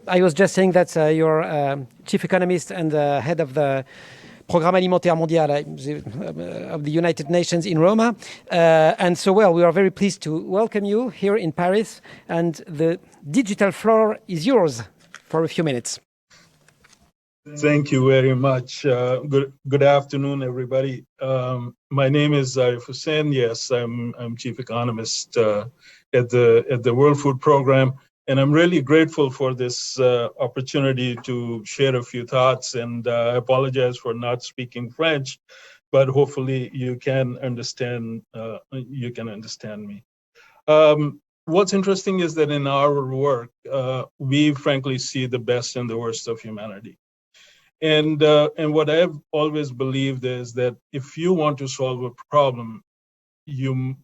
I was just saying that you're chief economist and head of the Programme Alimentaire Mondial of the United Nations in Roma. And so, well, we are very pleased to welcome you here in Paris. And the digital floor is yours for a few minutes. Thank you very much. Good afternoon, everybody. My name is Arif Husain. Yes, I'm chief economist at the World Food Program, and I'm really grateful for this opportunity to share a few thoughts. And I apologize for not speaking French, but hopefully you can understand. Me. What's interesting is that in our work, we frankly see the best and the worst of humanity. And what I've always believed is that if you want to solve a problem, you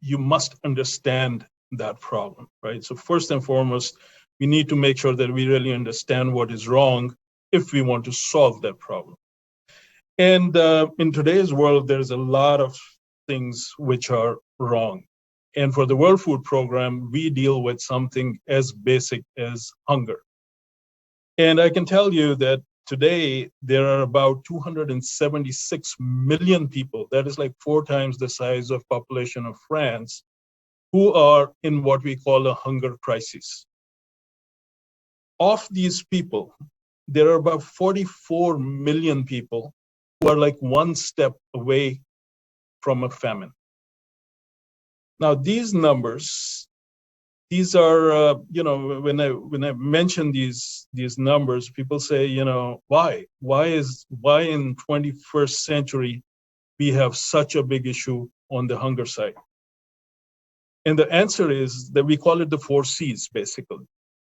must understand that problem, right? So first and foremost, we need to make sure that we really understand what is wrong if we want to solve that problem. And in today's world, there's a lot of things which are wrong. And for the World Food Program, we deal with something as basic as hunger. And I can tell you that today there are about 276 million people, that is like 4 times the size of population of France, who are in what we call a hunger crisis. Of these people, there are about 44 million people who are like one step away from a famine. Now, these numbers, these are, when I mention these numbers, people say, why in 21st century we have such a big issue on the hunger side? And the answer is that we call it the 4 C's, basically.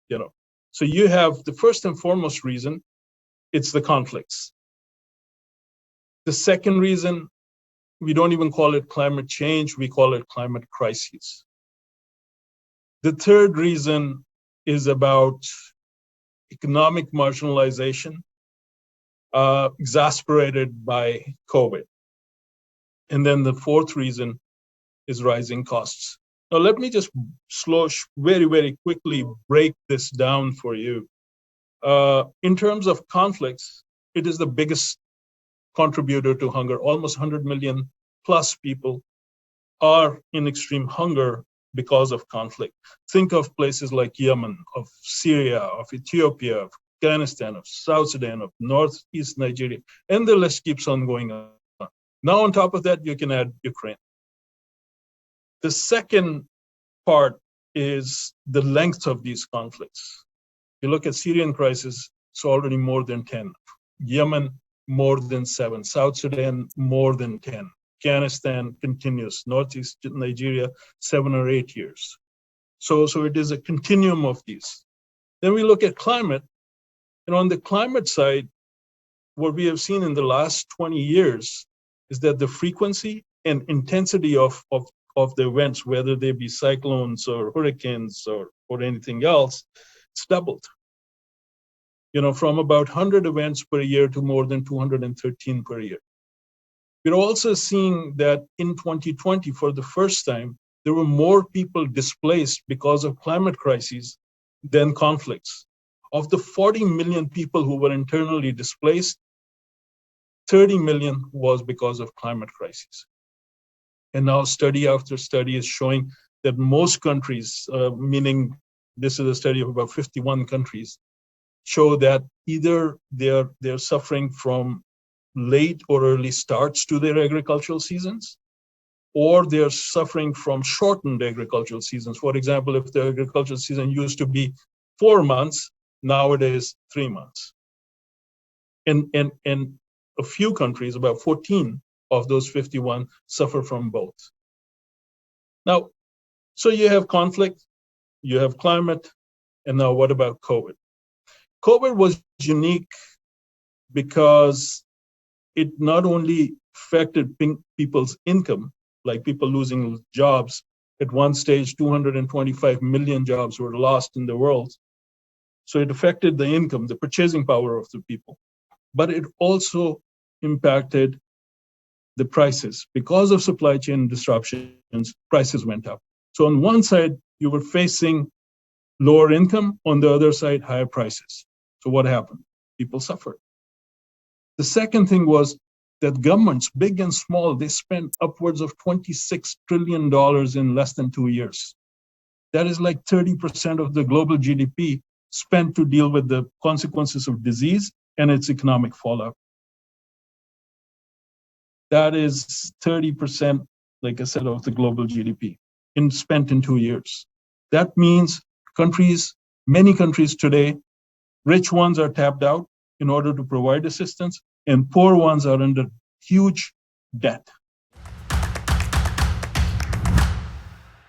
So you have the first and foremost reason, it's the conflicts. The second reason, we don't even call it climate change, we call it climate crises. The third reason is about economic marginalization, exasperated by COVID. And then the fourth reason is rising costs. Now, let me just very, very quickly break this down for you. In terms of conflicts, it is the biggest contributor to hunger. Almost 100 million plus people are in extreme hunger because of conflict. Think of places like Yemen, of Syria, of Ethiopia, of Afghanistan, of South Sudan, of Northeast Nigeria, and the list keeps on going on. Now, on top of that, you can add Ukraine. The second part is the length of these conflicts. You look at Syrian crisis, it's already more than 10. Yemen, more than 7. South Sudan, more than 10. Afghanistan continues. Northeast Nigeria, 7 or 8 years. So it is a continuum of these. Then we look at climate. And on the climate side, what we have seen in the last 20 years is that the frequency and intensity of the events, whether they be cyclones or hurricanes or anything else, it's doubled. From about 100 events per year to more than 213 per year. We're also seeing that in 2020, for the first time, there were more people displaced because of climate crises than conflicts. Of the 40 million people who were internally displaced, 30 million was because of climate crises. And now study after study is showing that most countries, meaning this is a study of about 51 countries, show that either they're suffering from late or early starts to their agricultural seasons, or they're suffering from shortened agricultural seasons. For example, if the agricultural season used to be 4 months, nowadays 3 months. And a few countries, about 14 of those 51, suffer from both. Now, so you have conflict, you have climate, and now what about COVID? COVID was unique because it not only affected people's income, like people losing jobs. At one stage, 225 million jobs were lost in the world. So it affected the income, the purchasing power of the people. But it also impacted the prices. Because of supply chain disruptions, prices went up. So on one side, you were facing Lower income, on the other side, higher prices. So what happened? People suffered. The second thing was that governments, big and small, they spent upwards of $26 trillion in less than 2 years. That is like 30% of the global GDP spent to deal with the consequences of disease and its economic fallout. That is 30%, like I said, of the global GDP spent in 2 years. That means many countries today, rich ones are tapped out in order to provide assistance, and poor ones are under huge debt.